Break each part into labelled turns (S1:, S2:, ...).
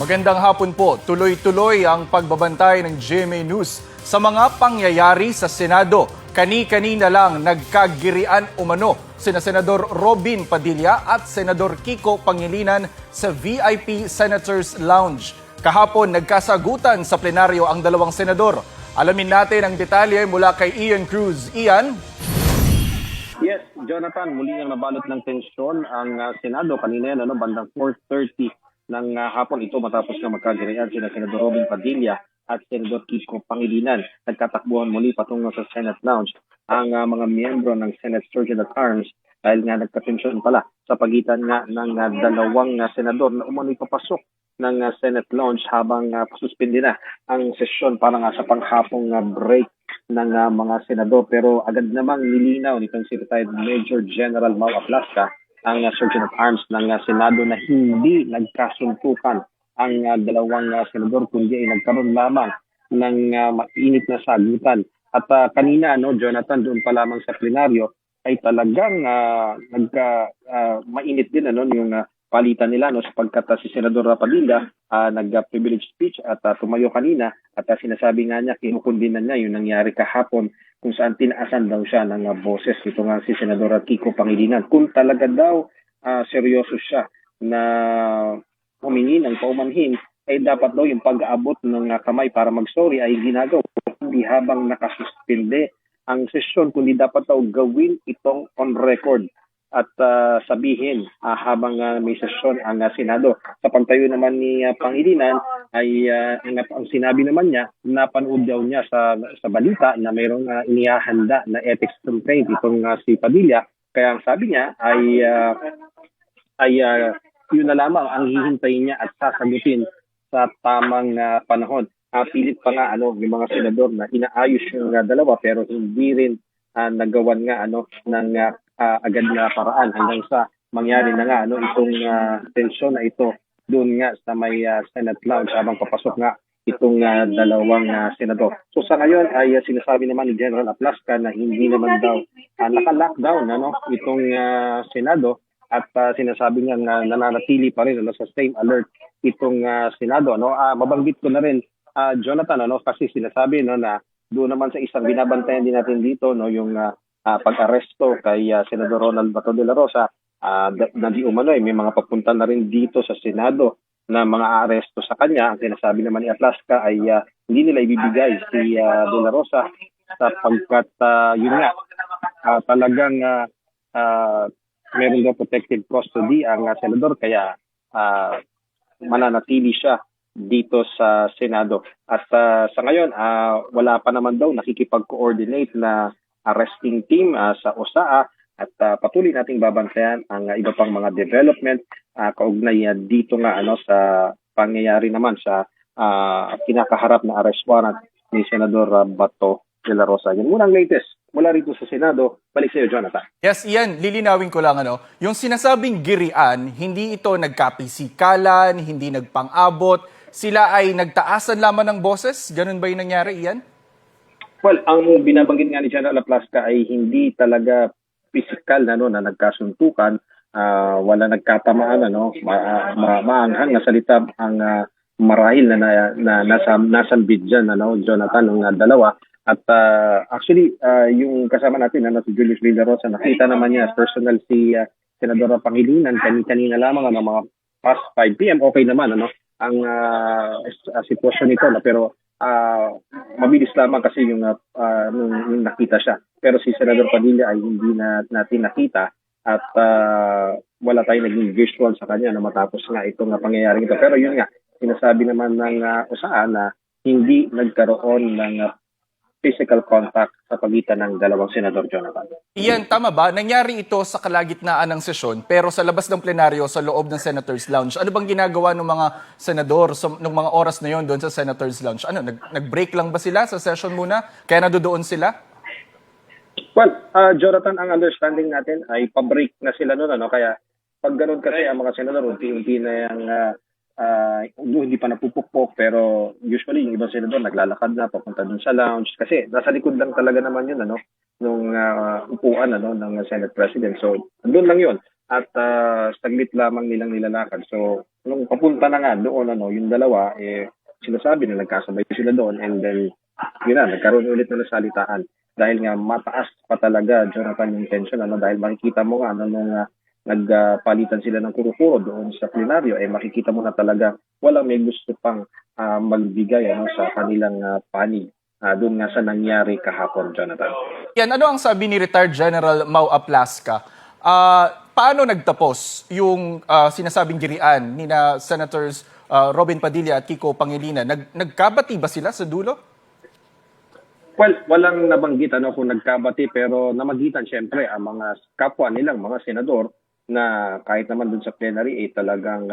S1: Magandang hapon po. Tuloy-tuloy ang pagbabantay ng GMA News sa mga pangyayari sa Senado. Kani-kanina lang nagkagirian umano sina Senador Robin Padilla at Senador Kiko Pangilinan sa VIP Senators Lounge. Kahapon nagkasagutan sa plenaryo ang dalawang senador. Alamin natin ang detalye mula kay Ian Cruz. Ian?
S2: Yes, Jonathan, muli nang nabalot ng tensyon ang Senado kanina yan, bandang 4:30 ng hapon ito matapos na magkagirian sina Senador Robin Padilla at Senador Kiko Pangilinan. Nagkatakbuhan muli patungo sa Senate Lounge ang mga miyembro ng Senate Sergeant at Arms dahil nga nagkatensyon pala sa pagitan nga ng dalawang senador na umano'y papasok ng Senate Lounge habang pasuspindi na ang sesyon para nga sa panghapong break ng mga senador. Pero agad namang nilinaw nitong si retired Major General Mau Aplasca ang Sergeant at Arms ng Senado na hindi nagkasuntukan ang dalawang senador kundi ay nagkaroon lamang ng mainit na sagutan. At kanina, Jonathan, doon pa lamang sa plenaryo ay talagang mainit din yung palitan nila sapagkat si Senador Padilla nag-privilege speech at tumayo kanina at sinasabi nga niya, kinukundinan niya yung nangyari kahapon kung saan tinaasan daw siya ng boses. Ito nga si Senador Kiko Pangilinan. Kung talaga daw seryoso siya na humingi ng paumanhin, ay dapat daw yung pag-aabot ng kamay para mag-sorry ay ginagawa hindi habang nakasuspinde ang sesyon, kundi dapat daw gawin itong on record at sabihin habang may sesyon ang Senado. Sa pagtayo naman ni Pangilinan ay ang sinabi naman niya, napanood daw niya sa balita na mayroong inihahanda na ethics complaint itong si Padilla. Kaya ang sabi niya ay yun na lamang ang hihintayin niya at sasagutin sa tamang panahon. Pilit pa nga yung mga senador na inaayos yung dalawa pero hindi rin nagawan nga ng agad na paraan hanggang sa mangyari na nga itong tensyon na ito doon nga sa may Senate Lounge habang papasok nga itong dalawang senador. So sa ngayon ay sinasabi naman ni General Aplasca na hindi naman daw naka-lockdown itong Senado at sinasabi niya na nananatili pa rin sa same alert itong Senado. Mabanggit ko na rin Jonathan kasi sinasabi na doon naman sa isang binabantayan din natin dito yung pag-aresto kay Senador Ronald Bato de la Rosa na di umano may mga papunta na rin dito sa Senado na mga aresto sa kanya. Ang sinasabi naman ni Aplasca ay hindi nila ibibigay si de la Rosa sapagkat yun nga talagang meron daw protective custody ang senador kaya mananatili siya dito sa Senado. At sa ngayon, wala pa naman daw nakikipag-coordinate na arresting team sa OSAA at patuloy nating babantayan ang iba pang mga development kaugnay dito nga sa pangyayari naman sa kinakaharap na arrest warrant ni Senador Bato de la Rosa. Yan muna ang latest mula rito sa Senado. Balik sa iyo, Jonathan.
S1: Yes, Ian, lilinawin ko lang yung sinasabing girian, hindi ito nagkapisikalan, hindi nagpang-abot, sila ay nagtaasan lamang ng boses? Ganun ba yung nangyari, Ian?
S2: Well, ang binabanggit nga ni General Aplasca ay hindi talaga physical na nagkasuntukan, wala nagkatamaan, maanghang na salita ang marahil na nasambit dyan, Jonathan, ng dalawa. At actually, yung kasama natin si Julius de la Rosa, nakita naman niya personal si Senador Pangilinan kanina lamang mga past 5 p.m. Okay naman ang sitwasyon nito pero mabilis lamang kasi yung nakita siya. Pero si Senador Padilla ay hindi natin nakita at wala tayong naging visual sa kanya na matapos nga itong pangyayaring ito. Pero yun nga, sinasabi naman ng OSAA na hindi nagkaroon ng physical contact sa pagitan ng dalawang senador, Jonathan.
S1: Iyan, tama ba? Nangyari ito sa kalagitnaan ng sesyon pero sa labas ng plenaryo sa loob ng Senators Lounge. Ano bang ginagawa ng mga senador ng mga oras na yon doon sa Senators Lounge? Nag-break lang ba sila sa session muna? Kaya nadodoon sila?
S2: Well, Jonathan, ang understanding natin ay pa-break na sila noon. Kaya pag ganun kasi ang mga senador, unti-unti na yung hindi pa napupukpok pero usually yung ibang senador naglalakad na papunta dun sa lounge kasi nasa likod lang talaga naman yun nung upuan ng Senate President. So doon lang yun. at saglit lamang nilang nilalakad. So, nung papunta na nga doon, yung dalawa, sinasabi na nagkasabay sila doon, and then, yun na, nagkaroon ulit na nasalitaan. Dahil nga mataas pa talaga, Jonathan, yung tension, dahil makikita mo nga, nung nagpalitan sila ng kuro-kuro doon sa plenaryo, makikita mo na talaga walang may gusto pang magbigay sa kanilang panig doon nga sa nangyari kahapon, Jonathan.
S1: Yan, ano ang sabi ni Retired General Mau Aplaska? Paano nagtapos yung sinasabing girian ni na Senators Robin Padilla at Kiko Pangilinan? Nagkabati ba sila sa dulo?
S2: Well, walang nabanggit kung nagkabati, pero namagitan siyempre ang mga kapwa nilang mga senador na kahit naman dun sa plenary talagang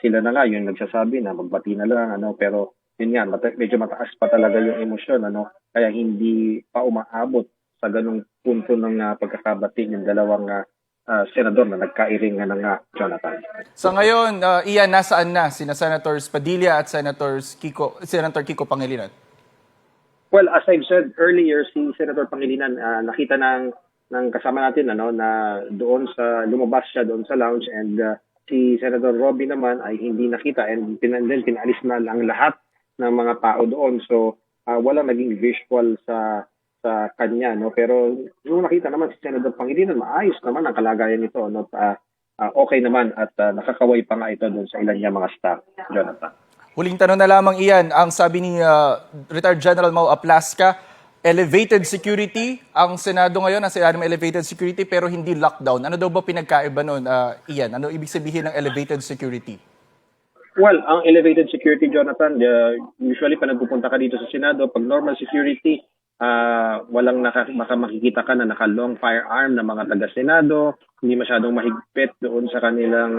S2: sila na nga yung nagsasabi na magbati na lang, pero yun nga, medyo mataas pa talaga yung emosyon, kaya hindi pa umaabot sa ganung punto ng pagkakabati ng dalawang senador na nagkairing ng Jonathan.
S1: So ngayon, Ian, nasaan na sina Senators Padilla at Senator Kiko Pangilinan?
S2: Well, as I've said earlier, si Senator Pangilinan nakita ng kasama natin na doon sa lumabas siya doon sa lounge, and si Senator Robby naman ay hindi nakita, and then pinalis na ang lahat ng mga tao doon. So walang naging visual sa kanya, pero nung nakita naman si Senator Pangilinan, maayos naman ang kalagayan nito, okay naman, at nakakaway pa nga ito doon sa ilan niya mga staff, Jonathan.
S1: Huling tanong na lamang, Ian, ang sabi ni Retired General Mau Aplaska, elevated security ang Senado ngayon, nasa ilalim ng elevated security pero hindi lockdown. Ano daw ba pinagkaiba nun, Ian? Ano ibig sabihin ng elevated security?
S2: Well, ang elevated security, Jonathan, usually pa nagpupunta ka dito sa Senado, pag normal security, walang makikita ka na naka-long firearm na mga taga-Senado, hindi masyadong mahigpit doon sa kanilang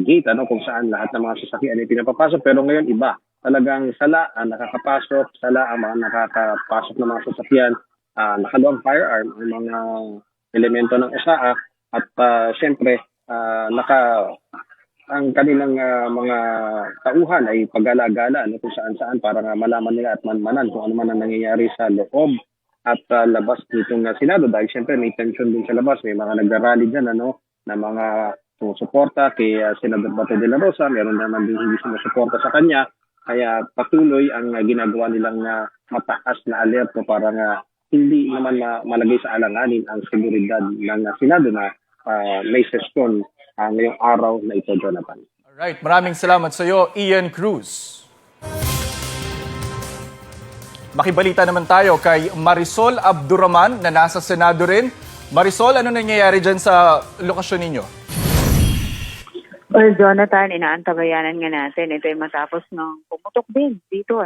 S2: gate, kung saan lahat ng mga sasakyan ay pinapapasok. Pero ngayon iba, talagang sala ang nakakapasok, sala ang mga nakakapasok ng mga sasakyan, naka-long firearm ang mga elemento ng SAA, at syempre ang kanilang mga tauhan ay pag-gala-gala kung saan-saan para malaman nila at manmanan kung ano man ang nangyayari sa loob at labas nitong Senado, dahil syempre may tension din sa labas, may mga nagrarally dyan na mga sumusuporta kay Senador Bato de la Rosa, meron naman din hindi sumusuporta sa kanya, kaya patuloy ang ginagawa nilang mataas na alerto para hindi naman malagay sa alanganin ang seguridad ng Senado na may sesyon ngayong araw na ito, Jonathan.
S1: Alright, maraming salamat sa iyo, Ian Cruz. Makibalita naman tayo kay Marisol Abduraman na nasa Senado rin. Marisol, ano nangyayari dyan sa lokasyon ninyo?
S3: Well, Jonathan, inaantabayanan nga natin. Ito ay matapos ng pumutok din dito,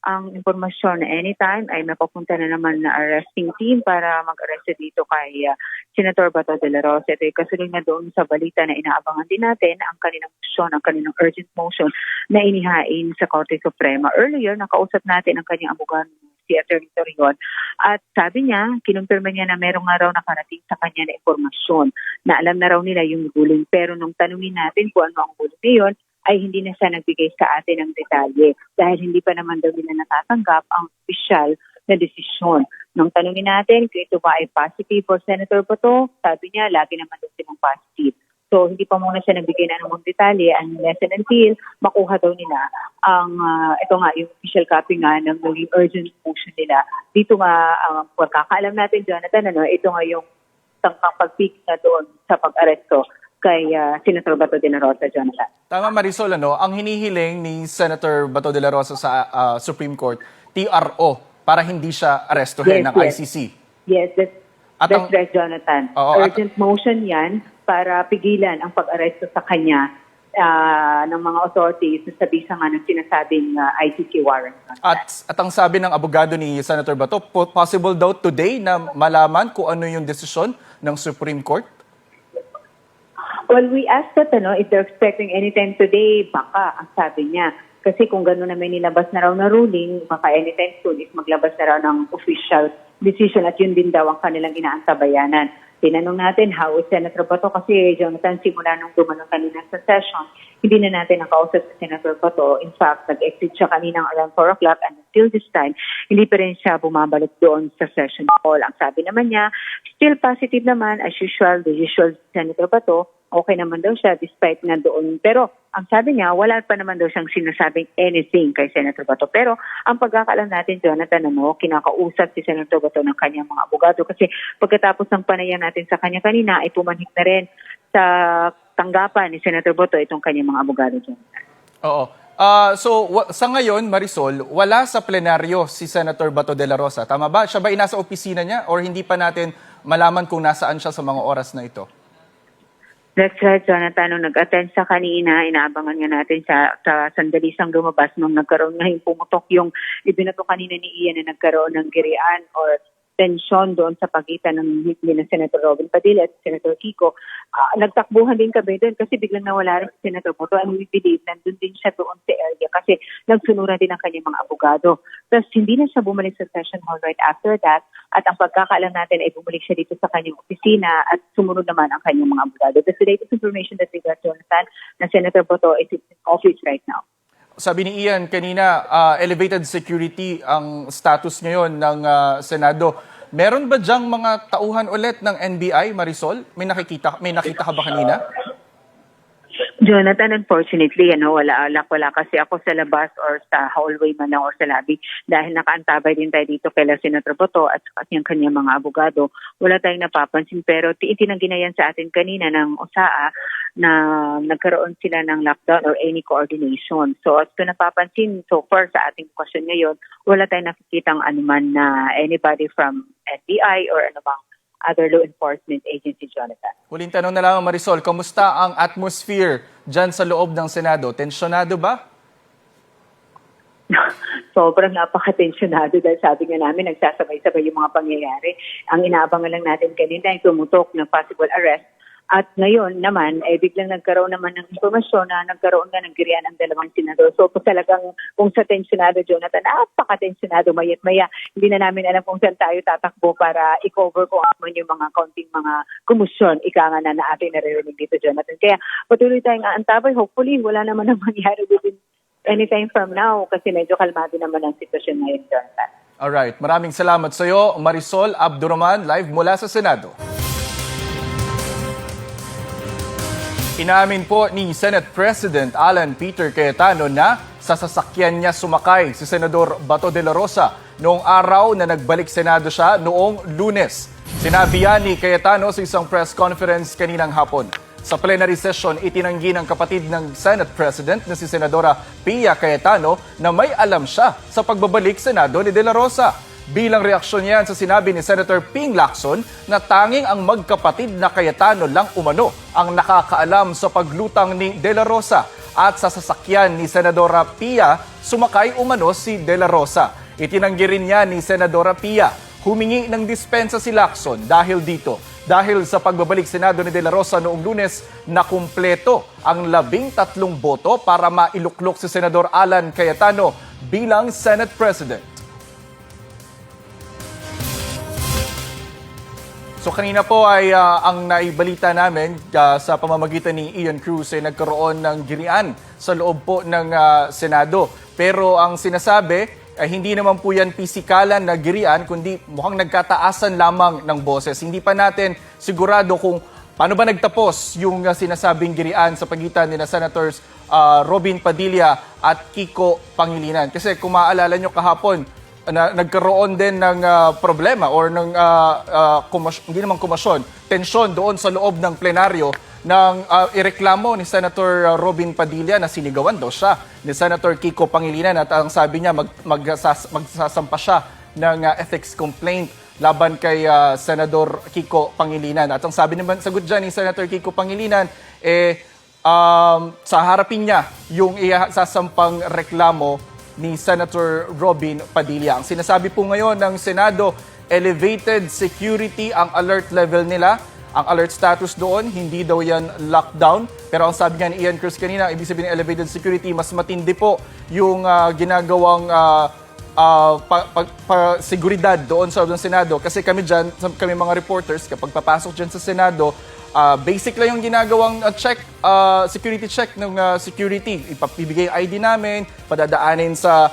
S3: ang impormasyon na anytime ay mapapunta na naman na arresting team para mag-arrest dito kay Senator Bato de la Rosa. Ito ay kasunod na doon sa balita na inaabangan din natin ang kanilang motion, ang kanilang urgent motion na inihain sa Korte Suprema. Earlier, nakausap natin ang kanyang abogado, si Atty. Torion, at sabi niya, kinumpirma niya na merong nga raw nakarating sa kanya na impormasyon na alam na raw nila yung ruling. Pero nung tanungin natin kung ano ang ruling ngayon, ay hindi na siya nagbigay sa atin ng detalye dahil hindi pa naman daw nila natatanggap ang opisyal na desisyon. Nung tanungin natin kung ito ba ay positive for Senator Bato, sabi niya lagi naman daw silang positive. So hindi pa muna siya nagbigay na ng detalye unless and until makuha daw nila ang ito nga yung official copy nga ng urgent motion nila. Dito nga ang pagkakaalam natin, Jonathan, ito nga yung tangkang pagpigil na doon sa pag-aresto kay Senator Bato de la Rosa, Jonathan.
S1: Tama, Marisol, ang hinihiling ni Senator Bato de la Rosa sa Supreme Court, TRO, para hindi siya arestuhin ng ICC.
S3: Yes, that's right, Jonathan. Urgent motion yan para pigilan ang pag-aresto sa kanya ng mga authorities sa bisa nga ng sinasabing ICC warrant.
S1: At ang sabi ng abogado ni Senator Bato, possible daw today na malaman kung ano yung desisyon ng Supreme Court?
S3: Well, we asked that, if they're expecting anytime today, baka, ang sabi niya. Kasi kung gano'n na may nilabas na raw na ruling, baka anytime soon is maglabas na raw ng official decision at yun din daw ang kanilang inaantabayanan. Tinanong natin, how is Senator Bato? Kasi Jonathan, simula nung dumalo kanina sa session, hindi na natin nakausap si Senator Bato. In fact, nag-exit siya kaninang around 4 o'clock and until this time, hindi pa rin siya bumabalik doon sa session hall. Ang sabi naman niya, still positive naman, as usual, the usual Senator Bato, okay naman daw siya despite na doon. Pero ang sabi niya, wala pa naman daw siyang sinasabing anything kay Senator Bato. Pero ang pagkakaalam natin, Jonathan, kinakausap si Senator Bato ng kanyang mga abogado kasi pagkatapos ng panayam natin sa kanya kanina, ay pumanhik na rin sa tanggapan ni Senator Bato itong kanyang mga abogado, Jonathan.
S1: Oo. Sa ngayon, Marisol, wala sa plenaryo si Senator Bato de la Rosa. Tama ba? Siya ba nasa opisina niya or hindi pa natin malaman kung nasaan siya sa mga oras na ito?
S3: That's right, Jonathan. Nung nag-attend sa kanina, inaabangan nga natin sa sandali siyang lumabas nung nagkaroon nga yung pumutok yung ibinato kanina ni Ian na nagkaroon ng girian or tensyon doon sa pagitan ng ni Senator Robin Padilla at Senator Kiko. Nagtakbuhan din kami doon kasi biglang nawala rin si Senator Bato and we believe nandun din siya doon sa area kasi nagsunuran din ang kanyang mga abogado. Tapos hindi na siya bumalik sa session hall right after that at ang pagkakaalam natin ay bumalik siya dito sa kanyang opisina at sumunod naman ang kanyang mga abogado. That's the latest information that we got, Jonathan, na Senator Bato is in office right now.
S1: Sabi ni Ian kanina, elevated security ang status ngayon ng Senado. Meron ba diyang mga tauhan ulit ng NBI, Marisol? May nakita ka ba kanina?
S3: Jonathan, unfortunately, wala kasi ako sa labas or sa hallway man lang or sa lobby dahil nakaantabay din tayo dito kay Senator Bato at yung kanyang mga abogado. Wala tayong napapansin pero itinanggi na yan sa atin kanina ng USAA na nagkaroon sila ng lockdown or any coordination. So, at ito napapansin, so far sa ating okasyon ngayon, wala tayong nakikitang anuman na anybody from NBI or anumang other law enforcement agency, Jonathan.
S1: Huling tanong na lang, Marisol, kamusta ang atmosphere dyan sa loob ng Senado? Tensyonado ba?
S3: Sobrang napaka-tensyonado dahil sabi nga namin, nagsasabay-sabay yung mga pangyayari. Ang inaabangan lang natin kanina ay tumutok ng possible arrest. At ngayon naman, biglang nagkaroon naman ng informasyon na nagkaroon nga ng girian ang dalawang senador. So talagang kung sa tensyonado, Jonathan, napaka-tensyonado, mayat-maya. Hindi na namin alam kung saan tayo tatakbo para i-cover kung ano yung mga kaunting mga kumusyon, ika nga na ating naririnig dito, Jonathan. Kaya patuloy tayong aantabay. Hopefully, wala naman ang mangyari within anytime from now kasi medyo kalmado naman ang sitwasyon ngayon, Jonathan.
S1: Alright, maraming salamat sa iyo, Marisol Abdurrahman, live mula sa Senado. Inamin po ni Senate President Alan Peter Cayetano na sa sasakyan niya sumakay si Senador Bato de la Rosa noong araw na nagbalik Senado siya noong Lunes. Sinabi yan ni Cayetano sa isang press conference kaninang hapon. Sa plenary session, itinanggi ng kapatid ng Senate President na si Senadora Pia Cayetano na may alam siya sa pagbabalik Senado ni de la Rosa. Bilang reaksyon niyan sa sinabi ni Senator Ping Lacson na tanging ang magkapatid na Cayetano lang umano ang nakakaalam sa paglutang ni De La Rosa at sa sasakyan ni Senadora Pia sumakay umano si De La Rosa. Itinanggi rin niya ni Senadora Pia. Humingi ng dispensa si Lacson dahil dito. Dahil sa pagbabalik Senado ni De La Rosa noong Lunes na kumpleto ang 13 boto para mailuklok si Senador Alan Cayetano bilang Senate President. So kanina po ay ang naibalita namin sa pamamagitan ni Ian Cruz ay nagkaroon ng girian sa loob po ng Senado. Pero ang sinasabi ay hindi naman po yan pisikalan na girian kundi mukhang nagkataasan lamang ng boses. Hindi pa natin sigurado kung paano ba nagtapos yung sinasabing girian sa pagitan ni Senators Robin Padilla at Kiko Pangilinan. Kasi kung maaalala nyo kahapon, nagkaroon din ng problema or ng hindi naman kumasyon, tensyon doon sa loob ng plenaryo ng ireklamo ni Senator Robin Padilla na sinigawan daw siya ni Senator Kiko Pangilinan at ang sabi niya magsasampa siya ng ethics complaint laban kay Senador Kiko Pangilinan. At ang sabi naman sagot dyan ni Senator Kiko Pangilinan sa harapin niya yung sasampang reklamo ni Senator Robin Padilla. Ang sinasabi po ngayon ng Senado, elevated security ang alert level nila. Ang alert status doon, hindi daw yan lockdown. Pero ang sabi nga ni Ian Cruz kanina, ibig sabihin ng elevated security, mas matindi po yung ginagawang seguridad doon sa loob ng Senado. Kasi kami dyan, kami mga reporters, kapag papasok dyan sa Senado, basic lang yung ginagawang security check ng security. Ipapibigay yung ID namin, padadaanin sa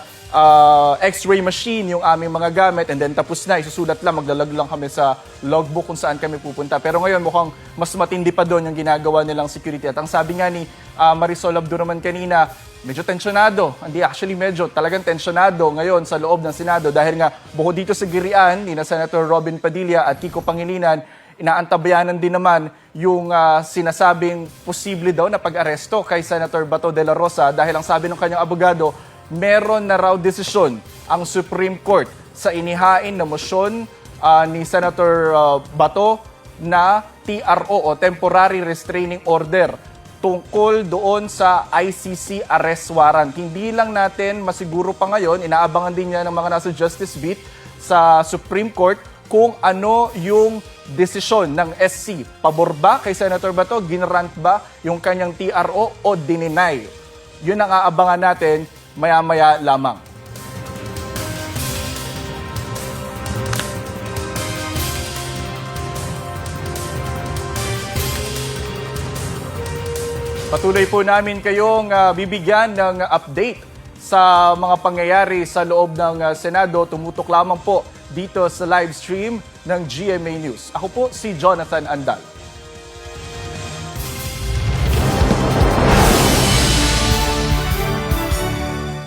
S1: X-ray machine yung aming mga gamit, and then tapos na, isusulat lang, maglalag lang kami sa logbook kung saan kami pupunta. Pero ngayon mukhang mas matindi pa doon yung ginagawa nilang security. At ang sabi nga ni Marisol Abdo naman kanina, medyo tensyonado. Hindi, actually medyo talagang tensyonado ngayon sa loob ng Senado dahil nga bukod dito sa girian ni na Senator Robin Padilla at Kiko Pangilinan, inaantabayanan din naman yung sinasabing posible daw na pag-aresto kay Senator Bato de la Rosa dahil ang sabi ng kanyang abogado, meron na raw desisyon ang Supreme Court sa inihain na motion ni Senator Bato na TRO o Temporary Restraining Order tungkol doon sa ICC arrest warrant. Hindi lang natin masiguro pa ngayon, inaabangan din niya ng mga nasa Justice Beat sa Supreme Court kung ano yung desisyon ng SC. Pabor ba kay Senator Bato? Ginrant ba yung kanyang TRO o dininay? Yun ang aabangan natin maya-maya lamang. Patuloy po namin kayong bibigyan ng update sa mga pangyayari sa loob ng Senado. Tumutok lamang po dito sa live stream ng GMA News. Ako po si Jonathan Andal.